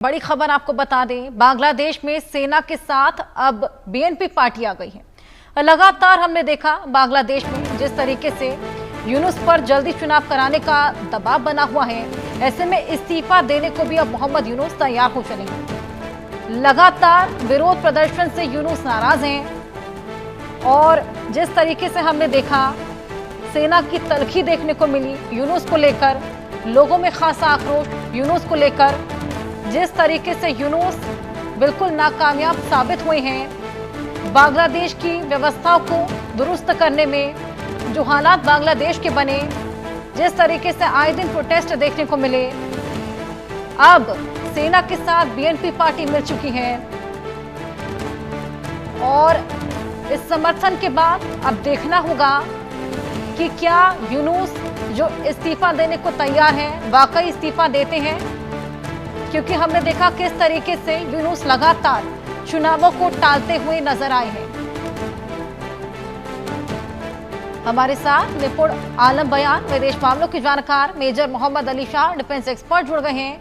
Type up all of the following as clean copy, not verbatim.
बड़ी खबर आपको बता दें, बांग्लादेश में सेना के साथ अब बीएनपी पार्टी आ गई है। लगातार हमने देखा बांग्लादेश में जिस तरीके से यूनुस पर जल्दी चुनाव कराने का दबाव बना हुआ है, ऐसे में इस्तीफा देने को भी अब मोहम्मद यूनुस तैयार हो चले हैं। लगातार विरोध प्रदर्शन से यूनुस नाराज हैं और जिस तरीके से हमने देखा सेना की तलखी देखने को मिली यूनुस को लेकर, लोगों में खासा आक्रोश यूनुस को लेकर। जिस तरीके से यूनुस बिल्कुल नाकामयाब साबित हुए हैं बांग्लादेश की व्यवस्थाओं को दुरुस्त करने में, जो हालात बांग्लादेश के बने, जिस तरीके से आए दिन प्रोटेस्ट देखने को मिले, अब सेना के साथ बीएनपी पार्टी मिल चुकी है और इस समर्थन के बाद अब देखना होगा कि क्या यूनुस जो इस्तीफा देने को तैयार हैं वाकई इस्तीफा देते हैं, क्योंकि हमने देखा किस तरीके से यूनुस लगातार चुनावों को टालते हुए नजर आए हैं। हमारे साथ निपुण आलम बयान विदेश मामलों के जानकार major Mohammad Ali Shah defence expert जुड़ गए हैं।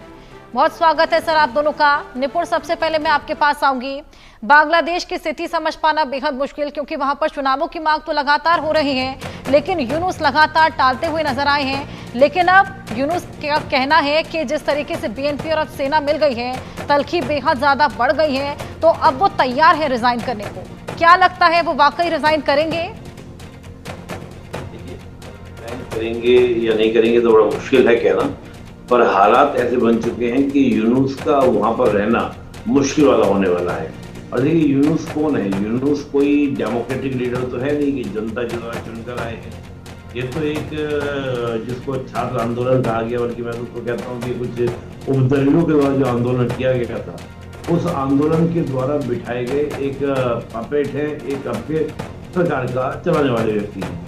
बहुत स्वागत है सर आप दोनों का। निपुण, सबसे पहले मैं आपके पास आऊंगी। बांग्लादेश की स्थिति समझ पाना बेहद मुश्किल, क्योंकि वहां पर चुनावों की मांग तो लगातार हो रही है, लेकिन यूनुस लगातार टालते हुए नजर आए हैं। लेकिन अब यूनुस का कहना है कि जिस तरीके से बीएनपी और अब सेना मिल गई है, तलखी बेहद ज्यादा बढ़ गई है, तो अब वो तैयार है रिजाइन करने को। क्या लगता है वो वाकई रिजाइन करेंगे? करेंगे या नहीं करेंगे तो बड़ा मुश्किल है कहना, पर हालात ऐसे बन चुके हैं कि यूनुस का वहां पर रहना मुश्किल वाला होने वाला है। और देखिए यूनुस कौन है? यूनुस कोई डेमोक्रेटिक लीडर तो है नहीं कि जनता जो द्वारा चुनकर आए हैं। ये तो एक जिसको छात्र आंदोलन कहा गया, बल्कि मैं उसको कहता हूँ कि कुछ उपद्रवियों के द्वारा जो आंदोलन किया गया था, उस आंदोलन के द्वारा बिठाए गए एक पपेट है, एक आपके सरकार का चलाने वाले व्यक्ति हैं।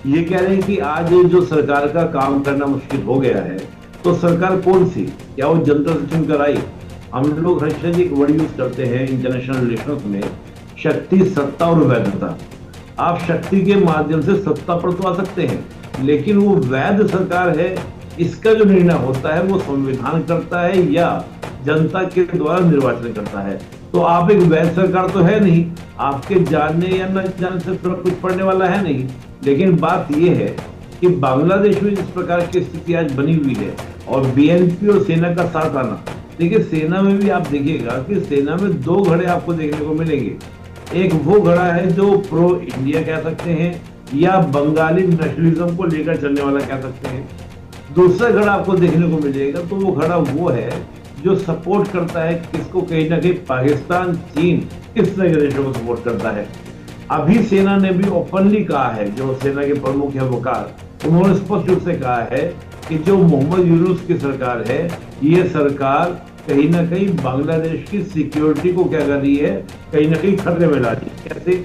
ये कह रहे हैं कि आज जो सरकार का काम करना मुश्किल हो गया है, तो सरकार कौन सी? क्या वो जनता से चुनकर आई? हम लोग हमेशा जी एक वर्ड यूज करते हैं इंटरनेशनल रिलेशंस में, शक्ति, सत्ता और वैधता। आप शक्ति के माध्यम से सत्ता पर तो आ सकते हैं, लेकिन वो वैध सरकार है, इसका जो निर्णय होता है वो संविधान करता है या जनता के द्वारा निर्वाचन करता है। तो आप एक वैध सरकार तो है नहीं, आपके जानने या न जानने से कुछ पड़ने वाला है नहीं। लेकिन बात यह है कि बांग्लादेश में जिस प्रकार की स्थिति आज बनी हुई है और बीएनपी और सेना का साथ आना, देखिए सेना में भी आप देखिएगा कि सेना में दो घड़े आपको देखने को मिलेंगे। एक वो घड़ा है जो प्रो इंडिया कह सकते हैं या बंगाली नेशनलिज्म को लेकर चलने वाला कह सकते हैं। दूसरा घड़ा आपको देखने को मिलेगा तो वो घड़ा वो है जो सपोर्ट करता है किसको? कहीं ना कहीं पाकिस्तान, चीन, इस तरह के देशों को सपोर्ट करता है। अभी सेना ने भी ओपनली कहा है, जो सेना के प्रमुख है वकार, उन्होंने स्पष्ट रूप से कहा है कि जो मोहम्मद यूनुस की सरकार है, ये सरकार कहीं ना कहीं बांग्लादेश की सिक्योरिटी को क्या कर रही है, कहीं ना कहीं खतरे में ला रही है। कैसे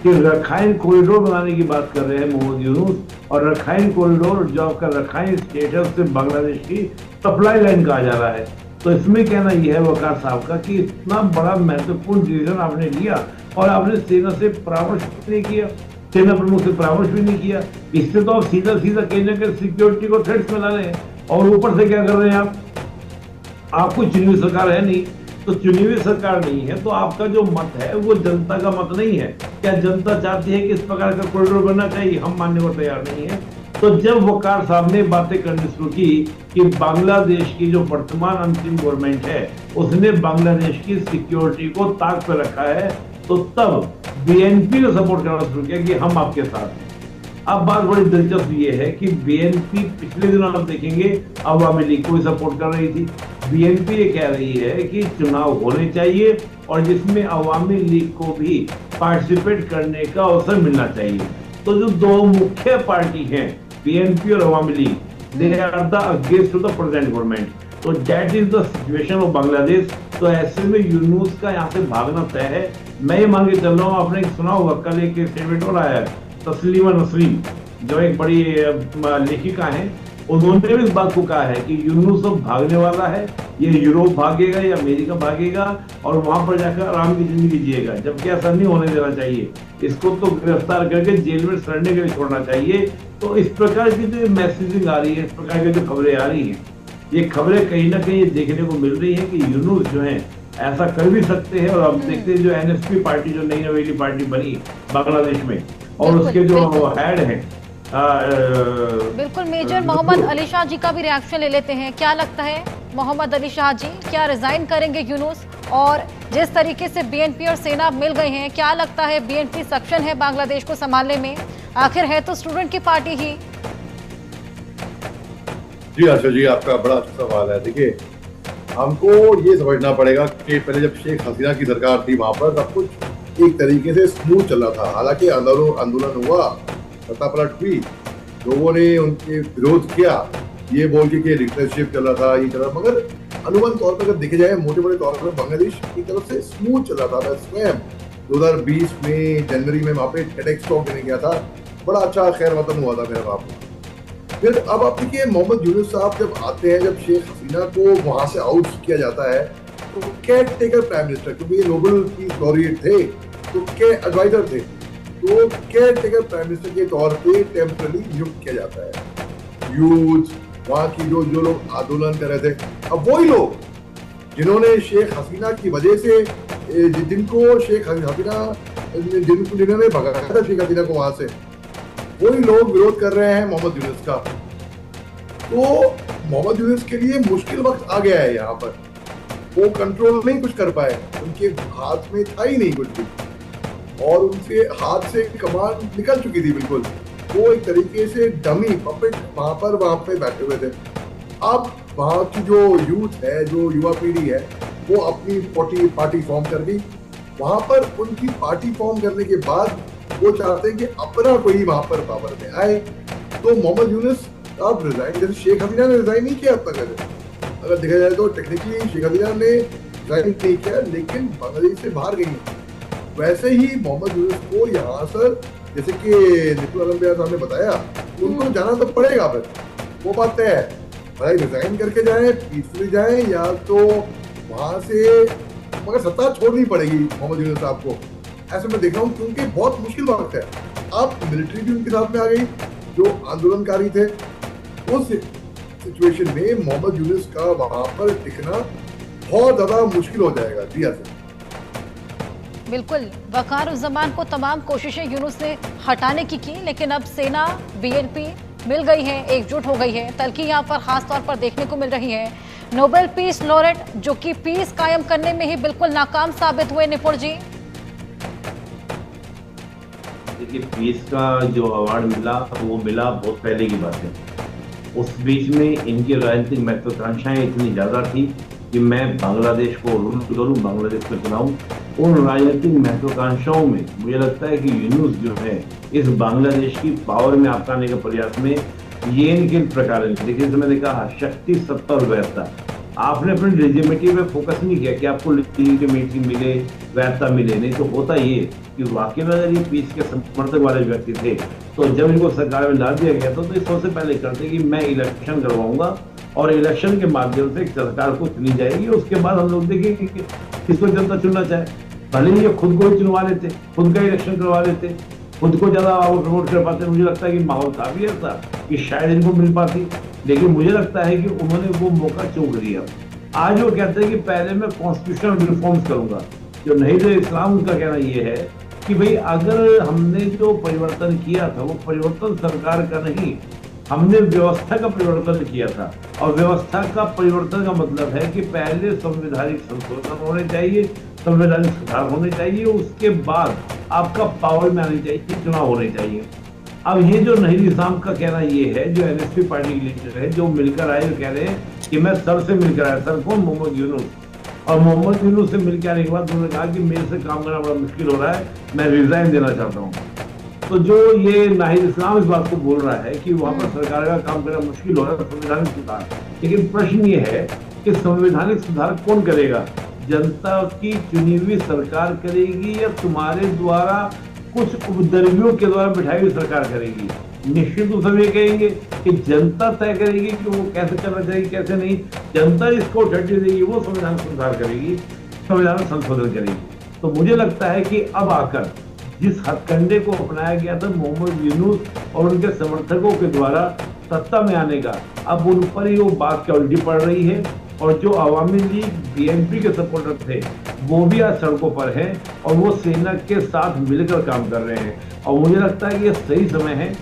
कि रखाइन कॉरिडोर बनाने की बात कर रहे हैं मोहम्मद यूनुस, और रखाइन कॉरिडोर जो आपका रखाइन स्टेट है उससे बांग्लादेश की सप्लाई लाइन कहा जा रहा है। तो इसमें कहना यह है वकार साहब का कि इतना बड़ा महत्वपूर्ण डिसीजन आपने लिया और आपने सेना से परामर्श नहीं किया, सेना प्रमुख से परामर्श भी नहीं किया। इससे तो आप सीधा सीधा कहीं ना कहीं सिक्योरिटी को थ्रेट्स में ला रहे हैं। और ऊपर से क्या कर रहे हैं आपको चुनी हुई सरकार है नहीं, तो चुनी हुई सरकार नहीं है तो आपका जो मत है वो जनता का मत नहीं है। क्या जनता चाहती है कि इस प्रकार का कॉरिडोर बनना चाहिए? हम मानने को तैयार नहीं है। तो जब वकार साहब ने बातें करनी शुरू की कि बांग्लादेश की जो वर्तमान अंतरिम गवर्नमेंट है उसने बांग्लादेश की सिक्योरिटी को ताक पर रखा है, तो तब बीएनपी को सपोर्ट करना शुरू किया कि हम आपके साथ हैं। अब बात बड़ी दिलचस्प ये है कि बीएनपी पिछले दिनों आप देखेंगे अवामी लीग को भी सपोर्ट कर रही थी। बीएनपी ये कह रही है कि चुनाव होने चाहिए और जिसमें अवामी लीग को भी पार्टिसिपेट करने का अवसर मिलना चाहिए। तो जो दो मुख्य पार्टी हैं बीएनपी और Awami League, they are the against to the present government. तो that is the situation of Bangladesh. तो ऐसे में यूनुस का यहाँ से भागना तय है। मैं ये मान के चल रहा हूँ, आपने सुना होगा कल एक स्टेटमेंट और आया है, तस्लीमा नसरीन जो एक बड़ी लेखिका है, उन्होंने भी इस बात को कहा है कि यूनुस अब भागने वाला है, ये यूरोप भागेगा या अमेरिका भागेगा और वहां पर जाकर आराम की जिंदगी जिएगा, जबकि ऐसा नहीं होने देना चाहिए। इसको तो गिरफ्तार करके जेल में सड़ने के लिए छोड़ना चाहिए। तो इस प्रकार की जो मैसेजिंग आ रही है, इस प्रकार की जो खबरें आ रही हैं, ये खबरें कहीं ना कहीं देखने को मिल रही है कि यूनुस जो है ऐसा कर भी सकते हैं। और अब देखते हैं जो एनएसपी पार्टी जो नई नवेली पार्टी बनी बांग्लादेश में, और उसके जो हेड हैं बिल्कुल मेजर मोहम्मद अली शाह जी का भी रिएक्शन ले लेते हैं। क्या लगता है मोहम्मद अली शाह जी, क्या रिजाइन करेंगे यूनुस? और जिस तरीके से बीएनपी और सेना मिल गए हैं, क्या लगता है बीएनपी सक्षम है बांग्लादेश को संभालने में? आखिर है तो स्टूडेंट की पार्टी ही। जी आशा जी, आपका बड़ा अच्छा सवाल है। देखिए, हमको ये समझना पड़ेगा कि पहले जब शेख हसीना की सरकार थी वहां पर सब कुछ एक तरीके से स्मूथ चल रहा था। हालांकि आंदोलन हुआ, सत्ता पलट हुई, लोगों ने उनके विरोध किया, ये बोल के कि डिक्टेटरशिप चल रहा था, ये चल रहा, मगर अनुमान तौर पर अगर देखे जाए मोटे मोटे तौर पर बांग्लादेश की तरफ से स्मूथ चल रहा था। मैं स्वयं 2020 में जनवरी में वहाँ पे टेडेक्स टॉक देने गया था, बड़ा अच्छा खैर वतन हुआ था मेरा वहाँ पे। फिर अब आप देखिए मोहम्मद यूनुस साहब जब आते हैं, जब शेख हसीना को वहां से आउट किया जाता है, तो केयर टेकर प्राइम मिनिस्टर, क्योंकि ये नोबेल पीस लॉरिएट थे तो के एडवाइजर थे, तो केयर टेकर प्राइम मिनिस्टर के तौर पे टेम्पररी नियुक्त किया जाता है। यूथ वहाँ की जो लोग आंदोलन कर रहे थे, अब वही लोग जिन्होंने शेख हसीना की वजह से जिनको शेख हसीना जिन्होंने भगाया था शेख हसीना को वहां से, वही लोग विरोध कर रहे हैं मोहम्मद यूनुस का। तो मोहम्मद यूनुस के लिए मुश्किल वक्त आ गया है यहाँ पर। वो कंट्रोल नहीं कुछ कर पाए, उनके हाथ में था ही नहीं कुछ भी, और उनके हाथ से कमान निकल चुकी थी बिल्कुल। वो एक तरीके से डमी पपेट वहां पे बैठे हुए थे। अब वहां की जो यूथ है, जो युवा पीढ़ी है, वो अपनी पार्टी फॉर्म कर गई। वहां पर उनकी पार्टी फॉर्म करने के बाद वो चाहते हैं कि अपना कोई वहां पर पावर में आए। तो मोहम्मद यूनुस अब रिजाइन, जैसे शेख हसीना ने रिजाइन नहीं किया अब तक, अगर देखा जाए तो टेक्निकली शेख हसीना ने रिजाइन नहीं किया, लेकिन बांग्लादेश से बाहर गई है। वैसे ही मोहम्मद यूनुस को यहाँ सर, जैसे कि निपुल अलम्बिया साहब ने बताया, उनको जाना तो पड़ेगा। फिर वो बात तय है, भाई रिजाइन करके जाए, पीसफुली जाए, या तो वहां से, मगर सत्ता छोड़नी पड़ेगी मोहम्मद यूनुस साहब को। ऐसे मैं देख रहा हूँ, क्योंकि बहुत मुश्किल वक्त है। अब मिलिट्री भी उनके साथ में आ गई, जो आंदोलनकारी थे। उस सिचुएशन में मोहम्मद यूनुस का वहां पर टिकना बहुत ज्यादा मुश्किल हो जाएगा। जी हाँ सर, बिल्कुल। वक़ारुज़्ज़मान को तमाम कोशिशें यूनुस ने हटाने की लेकिन अब सेना बीएनपी मिल गई है, एकजुट हो गई है। तल्खी यहाँ पर खास तौर पर देखने को मिल रही है। नोबेल पीस लॉरेट जो कि पीस कायम करने में ही बिल्कुल नाकाम साबित हुए। निपुण जी, देखिए, पीस का जो अवार्ड मिला वो मिला बहुत पहले की बात है। उस बीच में इनकी राजनीतिक महत्वाकांक्षाएं इतनी ज्यादा थी कि मैं बांग्लादेश को रूल करूं, बांग्लादेश को चलाऊं। उन राजनीतिक महत्वाकांक्षाओं में मुझे लगता है कि यूनुस जो है इस बांग्लादेश की पावर में आने के प्रयास में ये इनके प्रकार, देखिए मैंने कहा शक्ति, सत्ता और वैधता। आपने अपने लेजिटिमेटी पे फोकस नहीं किया कि आपको लेजिटिमेटी मिले, वैधता मिले। नहीं तो होता ये कि वाकई में अगर ये पीस के समर्थक वाले व्यक्ति थे तो जब इनको सरकार में डाल दिया गया था तो ये सबसे पहले करते कि मैं इलेक्शन करवाऊंगा और इलेक्शन के माध्यम से सरकार को चुनी जाएगी। उसके बाद हम लोग देखेंगे कि किसको जनता चुनना चाहे। भले ही ये खुद को ही चुनवा लेते, खुद का इलेक्शन करवा लेते, खुद को ज्यादा प्रमोट कर पाते। मुझे लगता है कि माहौल था भी ऐसा कि शायद इनको मिल पाती, लेकिन मुझे लगता है कि उन्होंने वो मौका चूक लिया। आज वो कहते हैं कि पहले मैं कॉन्स्टिट्यूशनल रिफॉर्म्स करूंगा। जो नहीं तो इस्लाम, उनका कहना ये है कि भाई अगर हमने जो परिवर्तन किया था वो परिवर्तन सरकार का नहीं, हमने व्यवस्था का परिवर्तन किया था। और व्यवस्था का परिवर्तन का मतलब है कि पहले संवैधानिक संशोधन होने चाहिए, संवैधानिक सुधार होने चाहिए, उसके बाद आपका पावर में आनी चाहिए, चुनाव होने चाहिए। अब ये जो नहीर निजाम का कहना ये है, जो एनएसपी पार्टी के लीडर है, जो मिलकर आए, कह रहे हैं कि मैं सर से मिलकर आया। सर कौन? मोहम्मद यूनुस। और मोहम्मद यूनुस से मिलकर आने के बाद उन्होंने कहा कि मेरे से काम करना बड़ा मुश्किल हो रहा है, मैं रिजाइन देना चाहता हूँ। तो जो ये नाहिद इस्लाम इस बात को बोल रहा है कि वहां पर सरकार का काम करना मुश्किल हो रहा है, संवैधानिक सुधार। लेकिन प्रश्न ये है कि संवैधानिक सुधार कौन करेगा? जनता की चुनी हुई सरकार करेगी या तुम्हारे द्वारा कुछ उपद्रवियों के द्वारा बिठाई हुई सरकार करेगी? निश्चित रूप से ये कहेंगे कि जनता तय करेगी कि वो कैसे करना चाहिए, कैसे नहीं। जनता इसको ऑथोरिटी देगी, वो संविधान सुधार करेगी, संविधान संशोधन करेगी। तो मुझे लगता है कि अब आकर जिस हथकंडे को अपनाया गया था मोहम्मद यूनुस और उनके समर्थकों के द्वारा सत्ता में आने का, अब उन पर ही वो बात क्या उल्टी पड़ रही है। और जो अवामी लीग बीएनपी के सपोर्टर थे वो भी आज सड़कों पर हैं और वो सेना के साथ मिलकर काम कर रहे हैं। और मुझे लगता है कि ये सही समय है।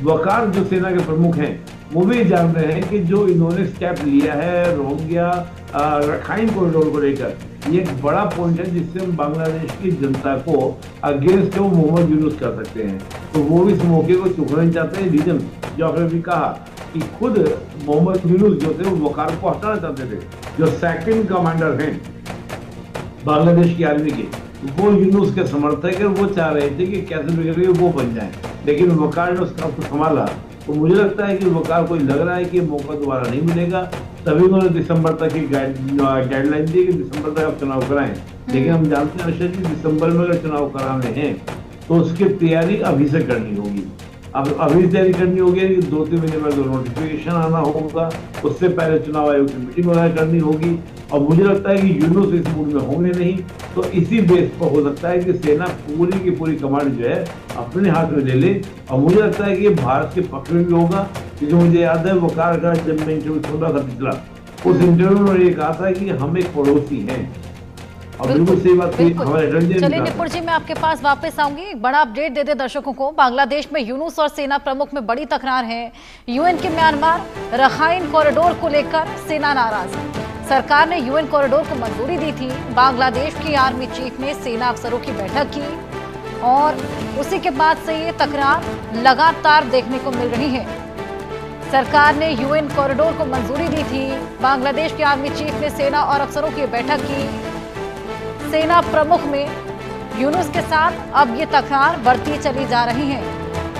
वकार जो सेना के प्रमुख हैं वो भी जान रहे हैं कि जो इन्होंने स्टेप लिया है रोहिंग्या रखाइन कॉरिडोर को लेकर, ये एक बड़ा पॉइंट है जिससे हम बांग्लादेश की जनता को अगेंस्ट वो मोहम्मद यूनुस कर सकते हैं। तो वो भी इस मौके को चुकना नहीं चाहते हैं। रीजन जो आपने भी कहा कि खुद मोहम्मद यूनुस जो थे वो वकार को हटाना चाहते थे, जो सेकंड कमांडर हैं बांग्लादेश की आर्मी के, वो यूनुस के समर्थक है। वो चाह रहे थे कि कैसे भी करके वो बन जाए, लेकिन वकार ने उसका संभाला। तो मुझे लगता है कि वकार को लग रहा है कि मौका दोबारा नहीं मिलेगा, तभी उन्होंने दिसंबर तक की गाइडलाइन दी कि दिसंबर तक आप चुनाव कराएं। लेकिन हम जानते हैं अर्षद जी, दिसंबर में अगर चुनाव कराने हैं तो उसकी तैयारी अभी से करनी होगी। अब अभी तैयारी करनी होगी कि 2-3 महीने बाद नोटिफिकेशन आना होगा, उससे पहले चुनाव आयोग की मीटिंग वगैरह करनी होगी। और मुझे लगता है कि यूनुस इस मूड में होंगे नहीं, तो इसी बेस पर हो सकता है कि सेना पूरी की पूरी कमांड जो है अपने हाथ में ले ले। और मुझे लगता है कि ये भारत के पक्ष में भी होगा, क्योंकि मुझे याद है वकार का जब मैं इंटरव्यू सुन रहा था पिछला, उस इंटरव्यू में ये कहा था कि हम एक पड़ोसी हैं। और बिल्कुल सही बात थी हमारे। चलिए निपुण जी, मैं आपके पास वापस आऊंगी। एक बड़ा अपडेट दे दे दर्शकों को। बांग्लादेश में यूनुस और सेना प्रमुख में बड़ी तकरार है। यूएन के म्यांमार रखाइन कॉरिडोर को लेकर सेना नाराज है। सरकार ने यूएन कॉरिडोर को मंजूरी दी थी। बांग्लादेश की आर्मी चीफ ने सेना अफसरों की बैठक की और उसी के बाद से ये तकरार लगातार देखने को मिल रही है। सरकार ने यूएन कॉरिडोर को मंजूरी दी थी। बांग्लादेश की आर्मी चीफ ने सेना और अफसरों की बैठक की। सेना प्रमुख में यूनुस के साथ अब ये तकरार बढ़ती चली जा रही है।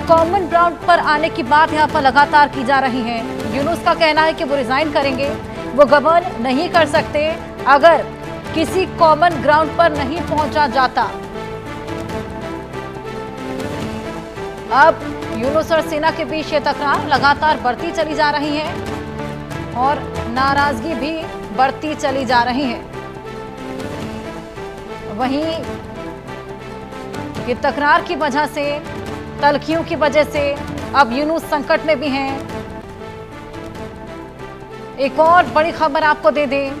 कॉमन ग्राउंड पर आने की बात यहाँ पर लगातार की जा रही है। यूनुस का कहना है कि वो रिजाइन करेंगे, वो गवर्न नहीं कर सकते अगर किसी कॉमन ग्राउंड पर नहीं पहुंचा जाता। अब यूनुस और सेना के बीच ये तकरार लगातार बढ़ती चली जा रही है और नाराजगी भी बढ़ती चली जा रही है। वहीं ये तकरार की वजह से, तलखियों की वजह से अब यूनुस संकट में भी हैं। एक और बड़ी खबर आपको दे दें,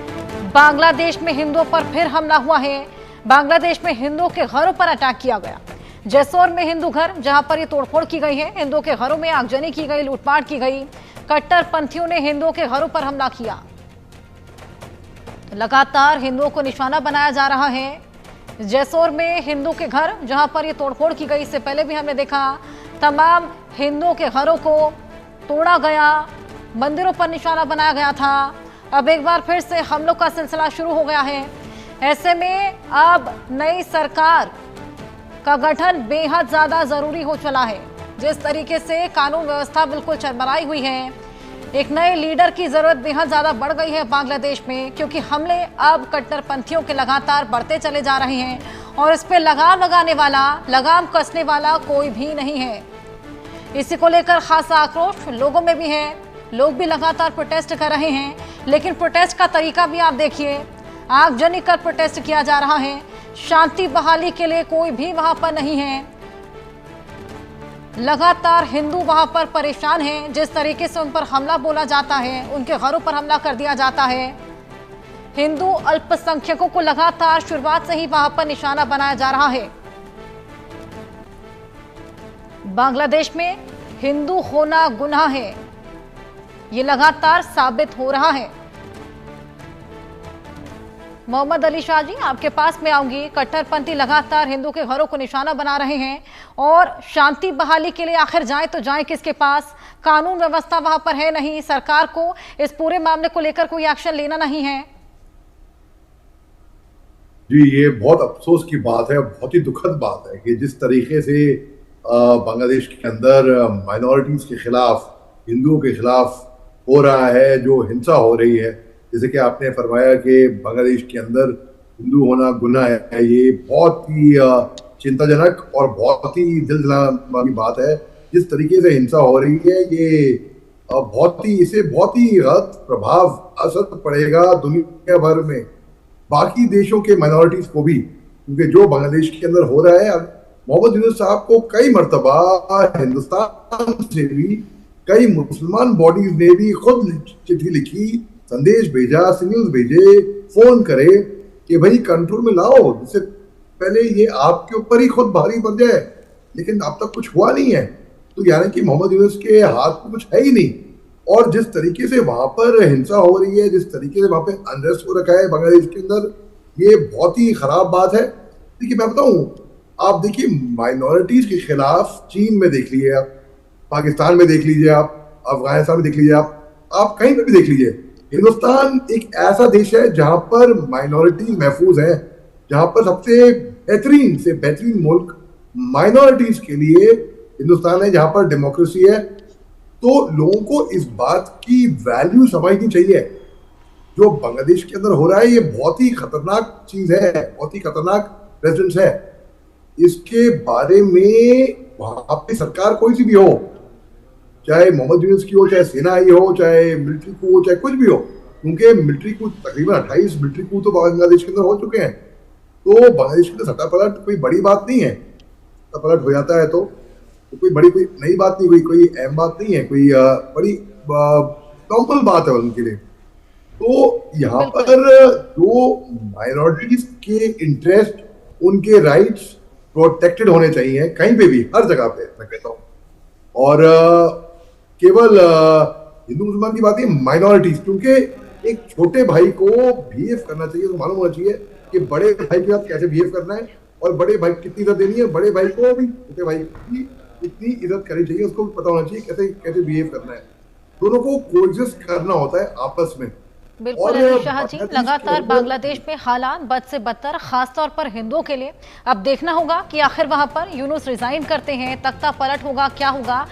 बांग्लादेश में हिंदुओं पर फिर हमला हुआ है। बांग्लादेश में हिंदुओं के घरों पर अटैक किया गया। जैसोर में हिंदू घर, जहां पर ये तोड़फोड़ की गई है, हिंदुओं के घरों में आगजनी की गई, लूटपाट की गई। कट्टरपंथियों ने हिंदुओं के घरों पर हमला किया। लगातार हिंदुओं को निशाना बनाया जा रहा है। जैसोर में हिंदू के घर, जहां पर ये तोड़फोड़ की गई, इससे पहले भी हमने देखा तमाम हिंदुओं के घरों को तोड़ा गया, मंदिरों पर निशाना बनाया गया था। अब एक बार फिर से हमलों का सिलसिला शुरू हो गया है। ऐसे में अब नई सरकार का गठन बेहद ज्यादा जरूरी हो चला है। जिस तरीके से कानून व्यवस्था बिल्कुल चरमराई हुई है, एक नए लीडर की जरूरत बेहद ज्यादा बढ़ गई है बांग्लादेश में, क्योंकि हमले अब कट्टरपंथियों के लगातार बढ़ते चले जा रहे हैं और इस पे लगाम लगाने वाला, लगाम कसने वाला कोई भी नहीं है। इसी को लेकर खासा आक्रोश लोगों में भी है। लोग भी लगातार प्रोटेस्ट कर रहे हैं, लेकिन प्रोटेस्ट का तरीका भी आप देखिए, आगजनी कर प्रोटेस्ट किया जा रहा है। शांति बहाली के लिए कोई भी वहां पर नहीं है। लगातार हिंदू वहां पर परेशान हैं। जिस तरीके से उन पर हमला बोला जाता है, उनके घरों पर हमला कर दिया जाता है। हिंदू अल्पसंख्यकों को लगातार शुरुआत से ही वहां पर निशाना बनाया जा रहा है। बांग्लादेश में हिंदू होना गुनाह है, ये लगातार साबित हो रहा है। मोहम्मद अली शाह जी, आपके पास में आऊंगी। कट्टरपंथी लगातार हिंदू के घरों को निशाना बना रहे हैं और शांति बहाली के लिए आखिर जाए तो जाए किसके पास? कानून व्यवस्था वहां पर है नहीं। सरकार को इस पूरे मामले को लेकर कोई एक्शन लेना नहीं है। जी, ये बहुत अफसोस की बात है, बहुत ही दुखद बात है कि जिस तरीके से बांग्लादेश के अंदर माइनॉरिटीज के खिलाफ, हिंदुओं के खिलाफ हो रहा है, जो हिंसा हो रही है, जैसे कि आपने फरमाया कि बांग्लादेश के अंदर हिंदू होना गुनाह है, ये बहुत ही चिंताजनक और बहुत ही दिल दहलाने वाली बात है। जिस तरीके से हिंसा हो रही है, ये इससे बहुत ही गलत प्रभाव असर पड़ेगा दुनिया भर में, बाकी देशों के माइनॉरिटीज को भी, क्योंकि जो बांग्लादेश के अंदर हो रहा है, मोहम्मद यूनुस साहब को कई मरतबा हिंदुस्तान से भी कई मुसलमान बॉडीज ने भी खुद चिट्ठी लिखी, संदेश भेजा, सिग्नल्स भेजे, फोन करे कि भाई कंट्रोल में लाओ, जिससे पहले ये आपके ऊपर ही खुद भारी पड़ जाए, लेकिन अब तक कुछ हुआ नहीं है। तो यानी कि मोहम्मद यूनुस के हाथ में कुछ है ही नहीं। और जिस तरीके से वहां पर हिंसा हो रही है, जिस तरीके से वहां पे अनरेस्ट हो रखा है बांग्लादेश के अंदर, ये बहुत ही खराब बात है। देखिए मैं बताऊं, आप देखिए माइनॉरिटीज के खिलाफ चीन में देख लीजिए, आप पाकिस्तान में देख लीजिए, आप अफगानिस्तान में देख लीजिए, आप कहीं पर भी देख लीजिए, हिंदुस्तान एक ऐसा देश है जहां पर माइनॉरिटी महफूज है, जहां पर सबसे बेहतरीन से बेहतरीन मुल्क माइनॉरिटीज के लिए हिंदुस्तान है, जहां पर डेमोक्रेसी है। तो लोगों को इस बात की वैल्यू समझनी चाहिए। जो बांग्लादेश के अंदर हो रहा है ये बहुत ही खतरनाक चीज है, बहुत ही खतरनाक प्रेसिडेंट है। इसके बारे में वहां पे सरकार कोई सी भी हो, चाहे मोहम्मद यूनुस की हो, चाहे सेना आई हो, चाहे मिलिट्री कू हो, चाहे कुछ भी हो, क्योंकि मिलिट्री कू तकरीबन 28 मिलिट्री कू तो बांग्लादेश के अंदर हो चुके हैं। तो बांग्लादेश के अंदर सट्टा पलट कोई बड़ी बात नहीं है। सट्टा पलट हो जाता है तो कोई बड़ी कोई नई बात नहीं, कोई अहम बात नहीं है, कोई बड़ी नॉर्मल बात है उनके लिए। तो यहाँ पर जो माइनॉरिटीज के इंटरेस्ट, उनके राइट्स प्रोटेक्टेड होने चाहिए कहीं पे भी, हर जगह पे मैं कहता हूँ। और केवल हिंदू मुसलमान की बात नहीं, माइनॉरिटीज, क्योंकि एक छोटे भाई को बिहेव करना चाहिए तो मालूम होना चाहिए कि बड़े भाई के साथ कैसे बिहेव करना है, और बड़े भाई कितनी इज्जत देनी है, बड़े भाई को भी छोटे भाई की इतनी इज्जत करनी चाहिए, उसको भी पता होना चाहिए कैसे कैसे बिहेव करना है। दोनों को कोएग्जिस्ट करना होता है आपस में। बिल्कुल अनिल शाह जी, लगातार बांग्लादेश में हालात बद से बदतर, खासतौर पर हिंदुओं के लिए। अब देखना होगा कि आखिर वहां पर यूनुस रिजाइन करते हैं, तख्ता पलट होगा, क्या होगा।